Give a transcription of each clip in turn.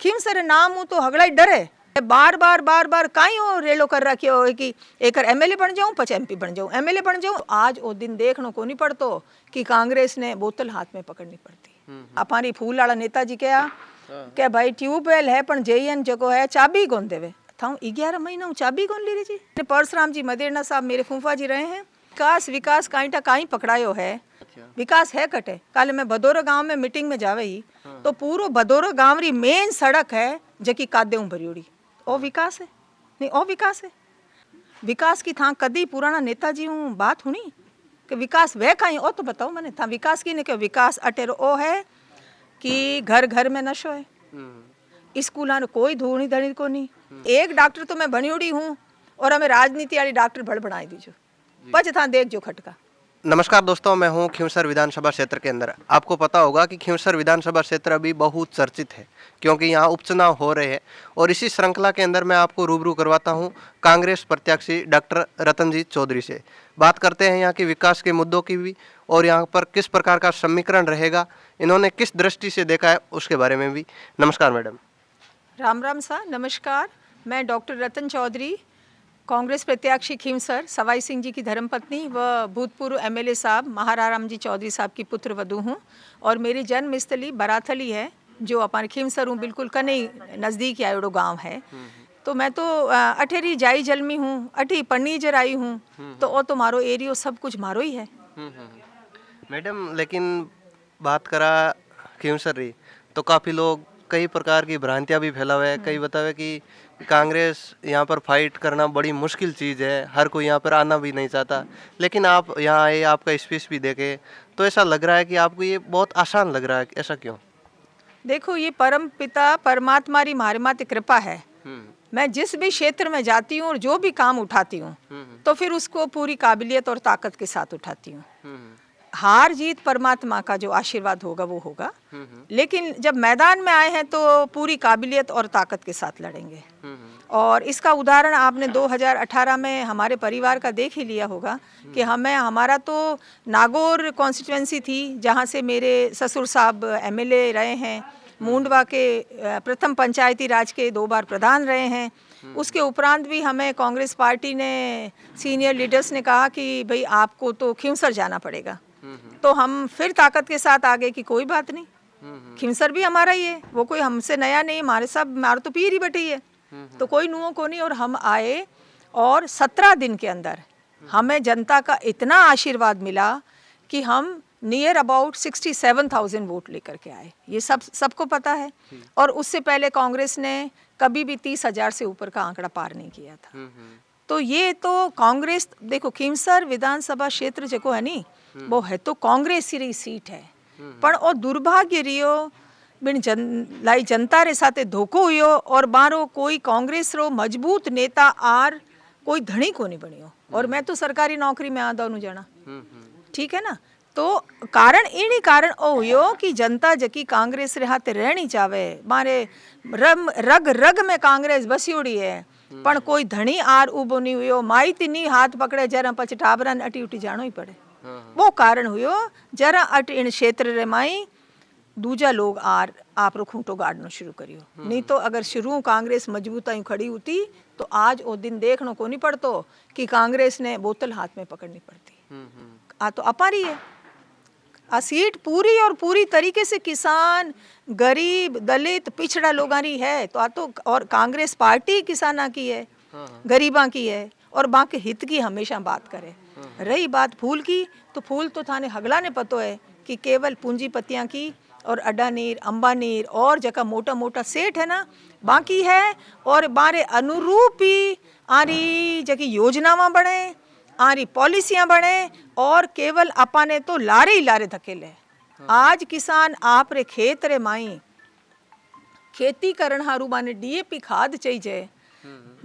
खीमसर नाम हूँ तो हगड़ा डरे बार बार काई हो रेलो कर रखियो हो कि एक एमएलए बन जाऊं पछ एमपी बन जाऊं एमएलए बन जाऊं। आज वो दिन देखने को नहीं पड़तो कि कांग्रेस ने बोतल हाथ में पकड़नी पड़ती। हमारी फूल वाला नेताजी क्या भाई ट्यूबवेल है पण जेएन जगो है चाबी कौन देवे था 11 महीना चाबी कौन ली रही जी। परशुराम जी मदेरना साहब मेरे फूफा जी रहे हैं। विकास काईटा काई पकड़ायो है विकास है कटे। कल मैं भदौरा गांव में मीटिंग में जावे ही तो पूरो भदौरा गांव री मेन सड़क है जकी कादेऊ भरियोड़ी ओ विकास है नहीं ओ विकास है। विकास की था कदी पुराना नेताजी हूँ बात हुई कि विकास वह कहीं ओ तो बताओ मैंने था विकास की ने कि विकास अटेरो ओ है कि घर घर में नशो है स्कूल कोई धूनी धनी को नहीं। एक डॉक्टर तो मैं बनियोड़ी हूँ और हमें राजनीति वाली डॉक्टर भड़ बनाई दीजो पच था देख जो खटका। नमस्कार दोस्तों, मैं हूं खींवसर विधानसभा क्षेत्र के अंदर। आपको पता होगा कि खींवसर विधानसभा क्षेत्र अभी बहुत चर्चित है क्योंकि यहां उपचुनाव हो रहे हैं और इसी श्रृंखला के अंदर मैं आपको रूबरू करवाता हूं कांग्रेस प्रत्याशी डॉक्टर रतनजीत चौधरी से। बात करते हैं यहाँ के विकास के मुद्दों की भी और यहाँ पर किस प्रकार का समीकरण रहेगा, इन्होंने किस दृष्टि से देखा है उसके बारे में भी। नमस्कार मैडम। राम राम सा नमस्कार। मैं डॉक्टर रतन चौधरी कांग्रेस प्रत्याशी खींवसर सवाई सिंह जी की धर्मपत्नी व भूतपूर्व एमएलए साहब महाराराम जी चौधरी साहब की पुत्र वधू हूँ और मेरी जन्मस्थली बराथली है जो अपन खींवसर हूँ बिल्कुल कने नज़दीक आयोड़ो गांव है। तो मैं तो अठेरी जाई जलमी हूँ अठी पन्नीजर आई हूँ तो वो तो मारो एरियो सब कुछ मारो ही है। मैडम लेकिन बात करा खींवसर री तो काफ़ी लोग कई प्रकार की भ्रांतियां भी फैलावे है। कई बतावे कि कांग्रेस यहाँ पर फाइट करना बड़ी मुश्किल चीज़ है, हर कोई यहाँ पर आना भी नहीं चाहता, लेकिन आप यहाँ आए आपका स्पीच भी देखे तो ऐसा लग रहा है कि आपको ये बहुत आसान लग रहा है। ऐसा क्यों? देखो ये परम पिता परमात्मा री मारे माते कृपा है। मैं जिस भी क्षेत्र में जाती हूँ और जो भी काम उठाती हूँ तो फिर उसको पूरी काबिलियत और ताकत के साथ उठाती हूँ। हार जीत परमात्मा का जो आशीर्वाद होगा वो होगा, लेकिन जब मैदान में आए हैं तो पूरी काबिलियत और ताकत के साथ लड़ेंगे। और इसका उदाहरण आपने 2018 में हमारे परिवार का देख ही लिया होगा कि हमारा तो नागौर कॉन्स्टिट्यूएंसी थी जहाँ से मेरे ससुर साहब एमएलए रहे हैं, मूंडवा के प्रथम पंचायती राज के 2 बार प्रधान रहे हैं। उसके उपरांत भी हमें कांग्रेस पार्टी ने सीनियर लीडर्स ने कहा कि भाई आपको तो खींवसर जाना पड़ेगा, तो हम फिर ताकत के साथ आ गए कि कोई बात नहीं खींवसर भी हमारा ही है, वो कोई हमसे नया नहीं, हमारे सब मारो तो पीर ही बटी है तो कोई नुओं को नहीं। और हम आए और 17 दिन के अंदर हमें जनता का इतना आशीर्वाद मिला कि हम नियर अबाउट 67,000 वोट लेकर के आए। ये सबको पता है और उससे पहले कांग्रेस ने कभी भी 30,000 से ऊपर का आंकड़ा पार नहीं किया था। तो ये तो कांग्रेस देखो खींवसर विधानसभा क्षेत्र जो है नी वो है तो कांग्रेस री सीट है, पर और दुर्भाग्य रियो बिन लाई जनता रे साथे धोखो हुयो और बारो कोई कांग्रेस रो मजबूत नेता आर कोई धनी को नहीं बनियो। और मैं तो सरकारी नौकरी में आदा नु जाना, ठीक है ना। तो कारण इन्हीं कारण ओ हुयो कि जनता जकी कांग्रेस रे हाथ रहनी चावे, मारे रग रग में कांग्रेस बसियोड़ी है, पण कोई धनी आर उबो नहीं हुयो, माइती नहीं हाथ पकड़े जरा पछ टाबरन अटी उठी जानो ही पड़े। वो कारण हुयो जरा अट इन क्षेत्र रे माई दूजा लोग आर आप रो खूंटो गाड़नो शुरू करियो। नहीं तो अगर शुरू कांग्रेस मजबूताई खड़ी होती तो आज वो दिन देखने को नहीं पड़तो कि कांग्रेस ने बोतल हाथ में पकड़नी पड़ती। आ तो अपारी है आ सीट पूरी और पूरी तरीके से किसान गरीब दलित पिछड़ा लोगां री है। तो आ तो और कांग्रेस पार्टी किसाना की है, गरीबा की है और बाकी हित की हमेशा बात करे। रही बात फूल की तो फूल तो थाने हगला ने पतो है कि केवल पूंजीपतियां की और अडानीर अंबानीर और जगह मोटा मोटा सेठ है ना बाकी है और बारे अनुरूप ही आरी जगह योजनावां बने आरी पॉलिसियां बने और केवल अपाने तो लारे ही लारे धकेले। आज किसान आप रे खेत रे माई खेती करण हारू माने डीएपी खाद चाहिए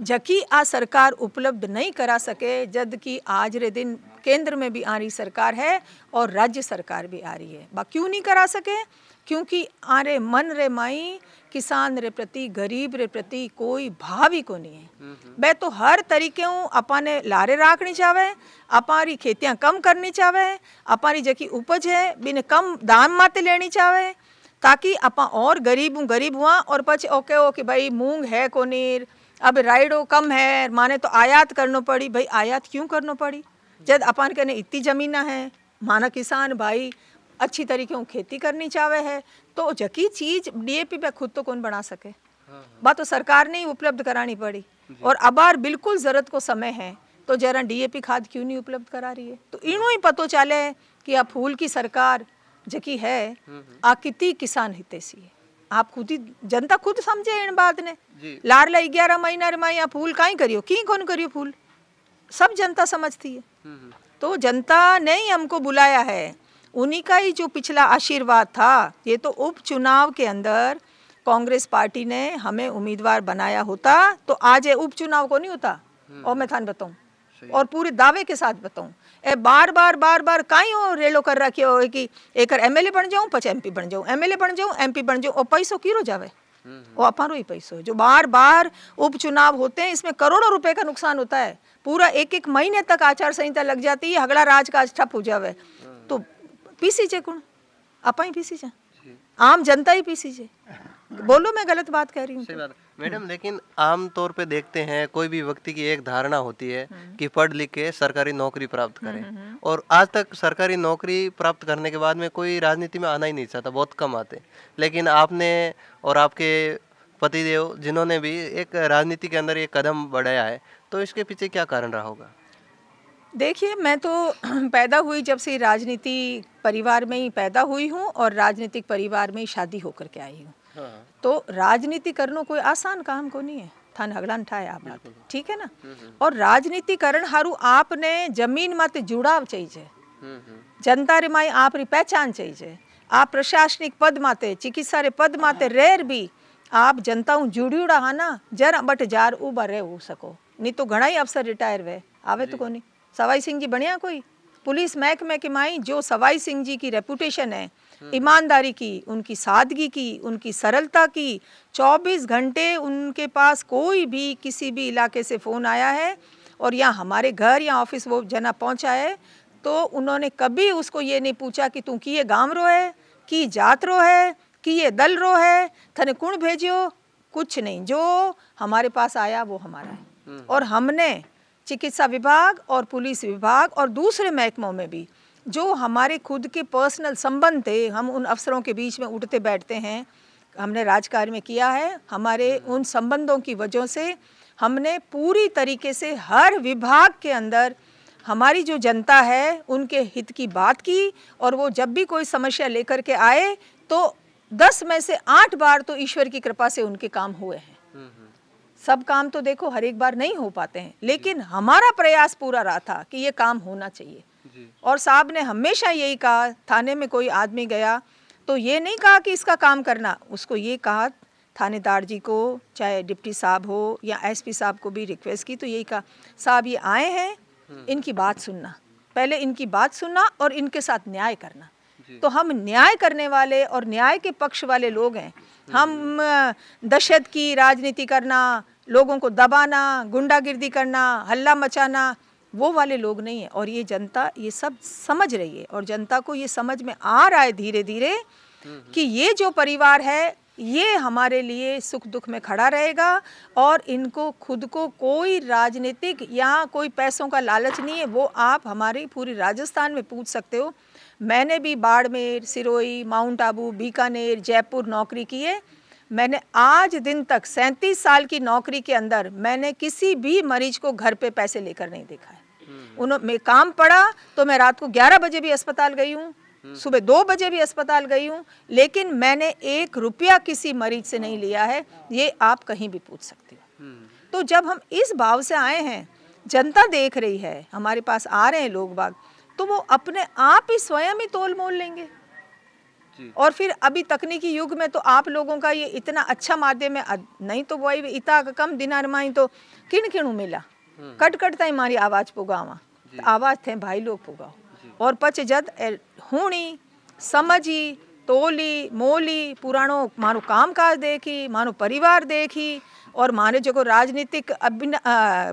जकी आ सरकार उपलब्ध नहीं करा सके, जद कि आज रे दिन केंद्र में भी आ रही सरकार है और राज्य सरकार भी आ रही है। बा क्यों नहीं करा सके? क्योंकि आरे मन रे माई किसान रे प्रति गरीब रे प्रति कोई भाव ही को नहीं है। बे तो हर तरीके अपने लारे राखनी चाहे, अपारी खेतियां कम करनी चाहे, अपारी जकी उपज है बिन कम दाम माते लेनी चाहे, ताकि अपा और गरीब हुआ और पछ ओके ओके भाई मूंग है कोनीर अब राइडो कम है माने तो आयात करनो पड़ी। भाई आयात क्यों करनो पड़ी जब अपन के इतनी जमीना है, माना किसान भाई अच्छी तरीके से खेती करनी चाहे है तो जकी चीज डीएपी पे खुद तो कौन बना सके, बात तो सरकार ने ही उपलब्ध करानी पड़ी। और अबार बिल्कुल जरूरत को समय है तो जरा डीएपी खाद क्यों नहीं उपलब्ध करा रही है। तो इनो ही पतो चले कि आ फूल की सरकार जकी है आ कितनी किसान हितैषी है। आप खुद ही जनता खुद समझे इन बात ने। लाडला 11 महीना रे माई फूल काई करियो की कौन करियो फूल सब जनता समझती है। तो जनता ने ही हमको बुलाया है, उन्हीं का ही जो पिछला आशीर्वाद था। ये तो उपचुनाव के अंदर कांग्रेस पार्टी ने हमें उम्मीदवार बनाया होता तो आज ये उपचुनाव को नहीं होता। और मैं थान बताऊं और पूरे दावे के साथ बताऊं ए बार बार काई हो रेलो कर रखी हो कि एक एमएलए बन जाऊं पछ एमपी बन जाऊं, एमएलए बन जाऊं एमपी बन जाऊं और पैसों कीरो जावे वो अपारो ही पैसों जो बार बार उपचुनाव होते हैं इसमें करोड़ों रुपए का नुकसान होता है। पूरा एक महीने तक आचार संहिता लग जाती है, हगड़ा राजकाज ठप हो जावे तो पीसी चे कौन अपा ही पीसी चे, आम जनता ही पीसी चे। बोलो मैं गलत बात कह रही हूँ तो। मैडम लेकिन आम तौर पे देखते हैं कोई भी व्यक्ति की एक धारणा होती है कि पढ़ लिख के सरकारी नौकरी प्राप्त करें और आज तक सरकारी नौकरी प्राप्त करने के बाद में कोई राजनीति में आना ही नहीं चाहता, बहुत कम आते। लेकिन आपने और आपके पतिदेव जिन्होंने भी एक राजनीति के अंदर एक कदम बढ़ाया है तो इसके पीछे क्या कारण रहा होगा? देखिए मैं तो पैदा हुई जब से राजनीति परिवार में ही पैदा हुई हूँ और राजनीतिक परिवार में ही शादी होकर के आई हूँ। तो राजनीति करना कोई आसान काम को नहीं है, थान हगड़ान ठाए आप बात ठीक है ना। और राजनीति करण हारू आपने जमीन माते जुड़ाव चाहिए, जनता रे माई आप री पहचान चाहिए। आप प्रशासनिक पद माते चिकित्सा रे पद माते रेर भी आप जनता जुड़ियोड़ा हा ना जरा बट जार उबा रह हो सको। नहीं तो घना ही अफसर रिटायर वे आवे तो कोनी। सवाई सिंह जी बढ़िया कोई पुलिस महकमे के माई जो सवाई सिंह जी की रेपुटेशन है ईमानदारी की, उनकी सादगी की, उनकी सरलता की, 24 घंटे उनके पास कोई भी किसी भी इलाके से फ़ोन आया है और यहाँ हमारे घर या ऑफिस वो जना पहुँचा है तो उन्होंने कभी उसको ये नहीं पूछा कि तू की ये गांव रो है कि जात रो है कि ये दल रो है थने कुण भेजियो, कुछ नहीं। जो हमारे पास आया वो हमारा है। और हमने चिकित्सा विभाग और पुलिस विभाग और दूसरे महकमों में भी जो हमारे खुद के पर्सनल संबंध थे हम उन अफसरों के बीच में उठते बैठते हैं, हमने राजकार्य में किया है। हमारे उन संबंधों की वजह से हमने पूरी तरीके से हर विभाग के अंदर हमारी जो जनता है उनके हित की बात की और वो जब भी कोई समस्या लेकर के आए तो 10 में से 8 बार तो ईश्वर की कृपा से उनके काम हुए हैं। सब काम तो देखो हर एक बार नहीं हो पाते हैं लेकिन हमारा प्रयास पूरा रहा था कि ये काम होना चाहिए। और साहब ने हमेशा यही कहा, थाने में कोई आदमी गया तो ये नहीं कहा कि इसका काम करना, उसको ये कहा थानेदार जी को चाहे डिप्टी साहब हो या एसपी साहब को भी रिक्वेस्ट की तो यही कहा साहब ये आए हैं इनकी बात सुनना, पहले इनकी बात सुनना और इनके साथ न्याय करना। तो हम न्याय करने वाले और न्याय के पक्ष वाले लोग हैं। हम दहशत की राजनीति करना, लोगों को दबाना, गुंडागिर्दी करना, हल्ला मचाना वो वाले लोग नहीं है। और ये जनता ये सब समझ रही है और जनता को ये समझ में आ रहा है धीरे धीरे कि ये जो परिवार है ये हमारे लिए सुख दुख में खड़ा रहेगा और इनको खुद को कोई राजनीतिक या कोई पैसों का लालच नहीं है। वो आप हमारी पूरी राजस्थान में पूछ सकते हो। मैंने भी बाड़मेर, सिरोही, माउंट आबू, बीकानेर, जयपुर नौकरी की है। मैंने आज दिन तक 37 साल की नौकरी के अंदर मैंने किसी भी मरीज को घर पे पैसे लेकर नहीं देखा है। मैं काम पड़ा तो मैं रात को 11 बजे भी अस्पताल गई हूँ, सुबह 2 बजे भी अस्पताल गई हूँ, लेकिन मैंने 1 रुपया किसी मरीज से नहीं लिया है। ये आप कहीं भी पूछ सकते हो। तो जब हम इस भाव से आए हैं, जनता देख रही है, हमारे पास आ रहे हैं लोग बाग, तो वो अपने आप ही स्वयं ही तोल मोल लेंगे। और फिर अभी तकनीकी युग में तो आप लोगों का ये इतना अच्छा माध्यम है, नहीं तो वही इतना कम दिनार माई तो किण किणु मिला कट कट ताई मारी आवाज पुगावा, आवाज थे भाई लोग पुगाओ। और पछ जद हुणी समझी तोली मोली पुराणो मारो काम काज देखी, मारो परिवार देखी और मारे जो राजनीतिक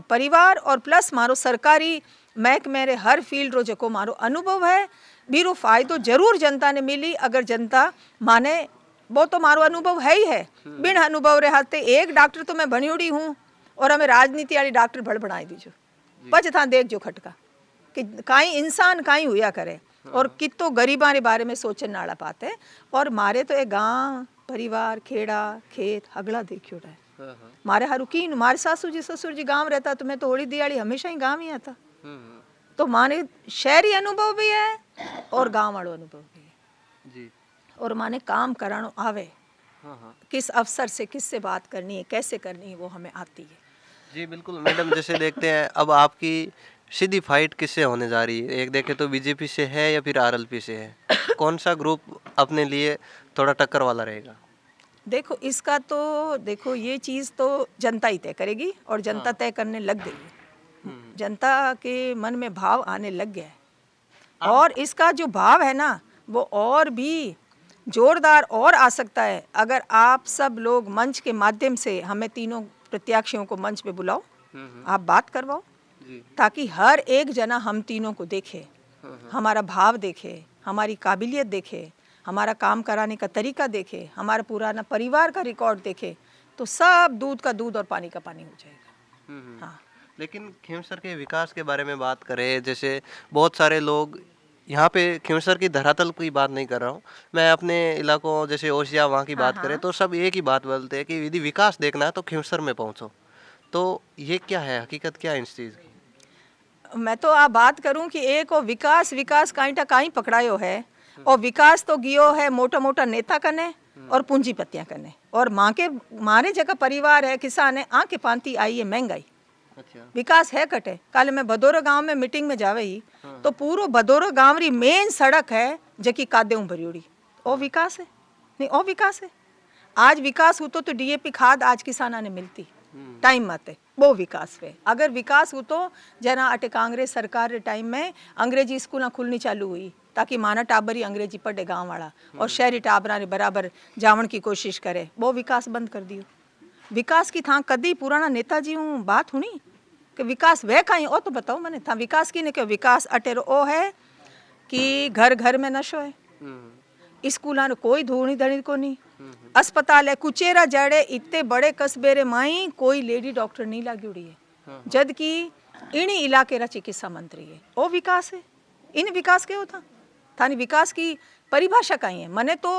परिवार और प्लस मारो सरकारी महकमे रे हर फील्ड रो जो मारो अनुभव है बीरो फायदो जरूर जनता ने मिली अगर जनता माने वो तो मारो अनुभव है ही है। बिन अनुभव रे हाथे एक डॉक्टर तो मैं बनियोड़ी हूँ और हमें राजनीति वाली डॉक्टर भड़ बनाई दीजो। पच था देख जो खटका कि काई इंसान काई हुआ करे और कितो गरीबा रे बारे में सोचन नाला पाते। और मारे तो एक गांव परिवार खेड़ा खेत हगड़ा देखियो रहे। मारे हारू की मारे सासू जी ससुर जी गांव रहता तो मैं तो होली दिवाली हमेशा ही गांव ही आता। तो माने शहरी अनुभव भी है और गांव वालों अनुभव भी है जी। और माने काम करानो आवे। किस अफसर से किससे बात करनी है कैसे करनी है वो हमें आती है। जी बिल्कुल मैडम, जैसे देखते हैं अब आपकी सीधी फाइट किससे होने जा रही है? एक देखे तो बीजेपी से है या फिर आरएलपी से है? कौन सा ग्रुप अपने लिए थोड़ा टक्कर वाला रहेगा? देखो इसका तो देखो ये चीज़ तो जनता ही तय करेगी और जनता तय करने लग गई है। जनता के मन में भाव आने लग गया है और इसका जो भाव है ना वो और भी जोरदार और आ सकता है अगर आप सब लोग मंच के माध्यम से हमें तीनों प्रत्याशियों को मंच पे बुलाओ, आप बात करवाओ ताकि हर एक जना हम तीनों को देखे, हमारा भाव देखे, हमारी काबिलियत देखे, हमारा काम कराने का तरीका देखे, हमारा पुराना परिवार का रिकॉर्ड देखे तो सब दूध का दूध और पानी का पानी हो जाएगा। हाँ। लेकिन खींवसर के विकास के बारे में बात करें, जैसे बहुत सारे लोग यहाँ पे खींवसर की धरातल की बात नहीं कर रहा हूँ मैं, अपने इलाकों जैसे ओसिया वहाँ की बात करें तो सब एक ही बात बोलते हैं कि यदि विकास देखना है तो खींवसर में पहुँचो। तो ये क्या है, हकीकत क्या है इस चीज़ की? मैं तो आप बात करूं कि एक और विकास विकास काईटा काई पकड़ायो है और विकास तो गियो है मोटा मोटा नेता कने और पूंजीपतियां कने और माँ के मारे जगह परिवार है किसान है आके पांती आई है महंगाई। अच्छा। विकास है कटे कल मैं भदौरा गांव में मीटिंग में जावे ही तो पूरो भदौरा गांव री मेन सड़क है जकी कादेऊ भरियोड़ी। ओ विकास है नहीं ओ विकास है। आज विकास हो तो डीएपी खाद आज किसाना ने मिलती टाइम मत वो विकास पे। अगर विकास हो तो जना अटे कांग्रेस सरकार रे टाइम में अंग्रेजी स्कूल खुलनी चालू हुई ताकि माना टाबर ही अंग्रेजी पढ़े गांव वाला और शहरी टाबरा ने बराबर जावण की कोशिश करे, वो विकास बंद कर दियो। विकास की था कदी पुराना नेताजी हूँ बात हुई कि विकास वह कहीं ओ तो बताओ मैंने था विकास की ने कि विकास अटेरो ओ है कि घर घर में नशो है, स्कूल कोई धूनी धनी को नहीं, अस्पताल है कुचेरा जड़े इतने बड़े कस्बे रे माई कोई लेडी डॉक्टर नहीं लागी उड़ी है जद कि इन्हीं इलाके रा चिकित्सा मंत्री है। ओ विकास है। इन विकास के होता थानी विकास की परिभाषा कहीं है। मने तो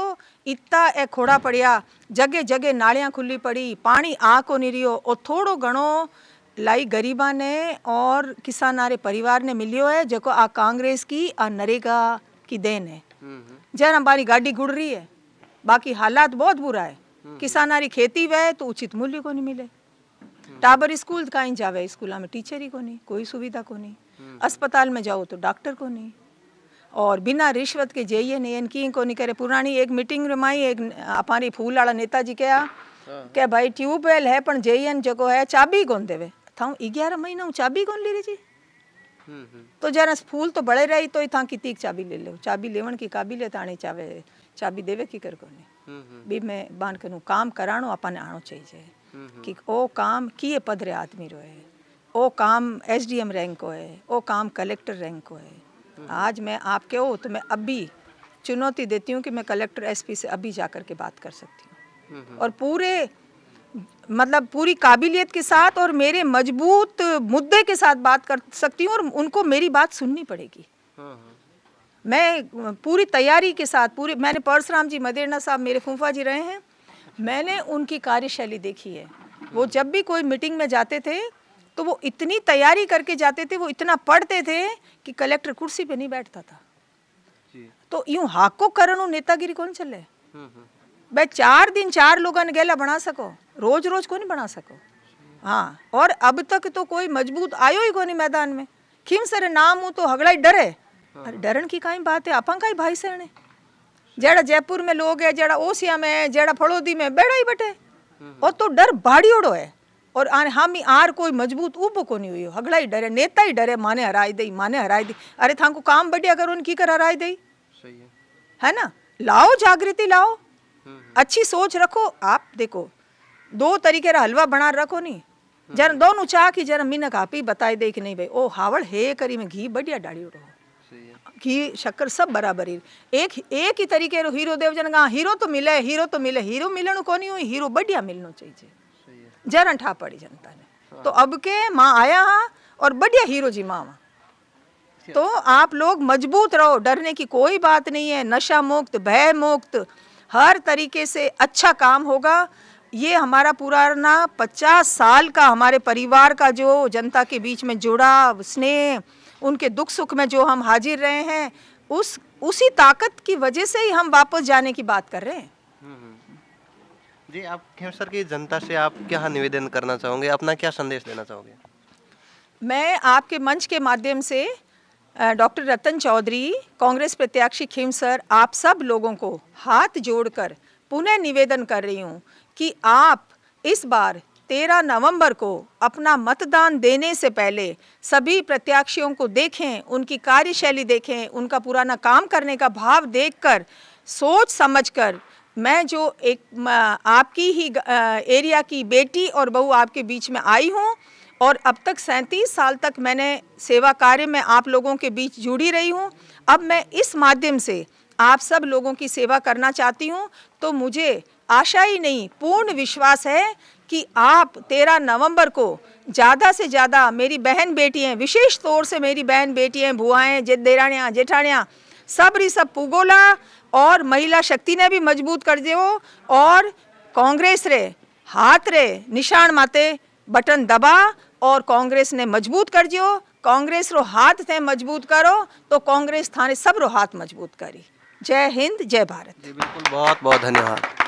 इतना ए खोड़ा पड़िया जगह जगह नालियां खुली पड़ी पानी आ को नहीं रियो और थोड़ो घणो लाई गरीबा ने और किसानारे परिवार ने मिलियो है जो आ कांग्रेस की आ नरेगा की देन है। जन हमारी गाड़ी गुड़ रही है बाकी हालात बहुत बुरा है। किसानारी खेती वह तो उचित मूल्य को नहीं मिले, टाबर स्कूल कहीं जावे स्कूल में टीचर ही को नहीं, कोई सुविधा को नहीं, अस्पताल में जाओ तो डॉक्टर को नहीं और बिना रिश्वत के जेईए ने इनकी को नहीं करे। पुरानी एक मीटिंग रमाई एक हमारी फूल वाला नेताजी क्या भाई ट्यूबवेल है पण जेईएन जगो है चाबी कौन देवे था 11 महीना चाबी कौन ले रही जी। तो जरा फूल तो बड़े रही तो था कितनी चाबी ले लो, चाबी लेवन की काबिलियत आनी चावे चाबी देवे की कर कोने भी मैं बान करूँ काम करानो अपन आनो चाहिए कि ओ काम किए पद रे आदमी रो है, ओ काम एसडीएम रैंक को है, ओ काम कलेक्टर रैंक को है। आज मैं आपके हो तो मैं अभी चुनौती देती हूँ कि मैं कलेक्टर एसपी से अभी जाकर के बात कर सकती हूँ और पूरे मतलब पूरी काबिलियत के साथ और मेरे मजबूत मुद्दे के साथ बात कर सकती हूँ और उनको मेरी बात सुननी पड़ेगी। मैं पूरी तैयारी के साथ पूरी मैंने परशुराम जी मदेरना साहब मेरे फूफा जी रहे हैं, मैंने उनकी कार्यशैली देखी है। वो जब भी कोई मीटिंग में जाते थे तो वो इतनी तैयारी करके जाते थे, वो इतना पढ़ते थे कि कलेक्टर कुर्सी पे नहीं बैठता था। तो यूं हाको करनो नेतागिरी कौन चले भाई 4 दिन 4 लोगों ने गेला बना सको, रोज रोज को नहीं बना सको। हाँ और अब तक तो कोई मजबूत आयो ही को नहीं मैदान में। खींवसर नाम हूँ तो हगड़ा डरे, अरे डरन की काई बात है अपन का ही भाई सहने जेड़ा जयपुर में लोग है जेड़ा ओसिया में है जेड़ा फड़ोदी में बेड़ा ही बटे और तो डर भाड़ियोड़ो है और हम आर कोई मजबूत उबो को नहीं हुई हगड़ा ही डरे नेता ही डरे माने हराई दई माने हराई दी। अरे थांको काम बढ़िया करो उनकी कर हराई दई है ना। लाओ जागृति लाओ, अच्छी सोच रखो। आप देखो 2 तरीके रा हलवा बना रखो नहीं जरा दोनों चाह की जरा मिनक आप ही बताई दे कि नहीं भाई ओ हावड़ हे करी में घी बढ़िया डाली उड़ो घी शक्कर सब बराबर ही एक ही तरीके रो हीरो देवजन का हीरो तो मिले हीरो मिलणु कोनी हुई हीरो बढ़िया मिलनो चाहिए जरन ठा पड़ी जनता ने तो अब के माँ आया हाँ और बढ़िया हीरो जी माँ तो आप लोग मजबूत रहो, डरने की कोई बात नहीं है, नशा मुक्त भय मुक्त हर तरीके से अच्छा काम होगा। ये हमारा पुराना 50 साल का हमारे परिवार का जो जनता के बीच में जुड़ाव स्नेह, उनके दुख सुख में जो हम हाजिर रहे हैं उसी ताकत की वजह से ही हम वापस जाने की बात कर रहे हैं। जी, आप खींवसर की जनता से आप क्या निवेदन करना चाहोगे, अपना क्या संदेश देना चाहोगे? मैं आपके मंच के माध्यम से डॉक्टर रतन चौधरी कांग्रेस प्रत्याशी खींवसर आप सब लोगों को हाथ जोड़कर पुनः निवेदन कर रही हूँ कि आप इस बार 13 नवंबर को अपना मतदान देने से पहले सभी प्रत्याशियों को देखें, उनकी कार्यशैली देखें, उनका पुराना काम करने का भाव देखकर सोच समझकर मैं जो एक आपकी ही एरिया की बेटी और बहू आपके बीच में आई हूँ और अब तक 37 साल तक मैंने सेवा कार्य में आप लोगों के बीच जुड़ी रही हूँ। अब मैं इस माध्यम से आप सब लोगों की सेवा करना चाहती हूँ, तो मुझे आशा ही नहीं पूर्ण विश्वास है कि आप 13 नवंबर को ज़्यादा से ज़्यादा मेरी बहन बेटियाँ, विशेष तौर से मेरी बहन बेटियाँ, बुआएँ, देरानियाँ, जेठानियाँ सब पुगोला और महिला शक्ति ने भी मजबूत कर दो और कांग्रेस रे हाथ रे निशान माते बटन दबा और कांग्रेस ने मजबूत कर दियो। कांग्रेस रो हाथ थे मजबूत करो तो कांग्रेस थाने सब रो हाथ मजबूत करी। जय हिंद, जय भारत। जी बिल्कुल, बहुत बहुत धन्यवाद।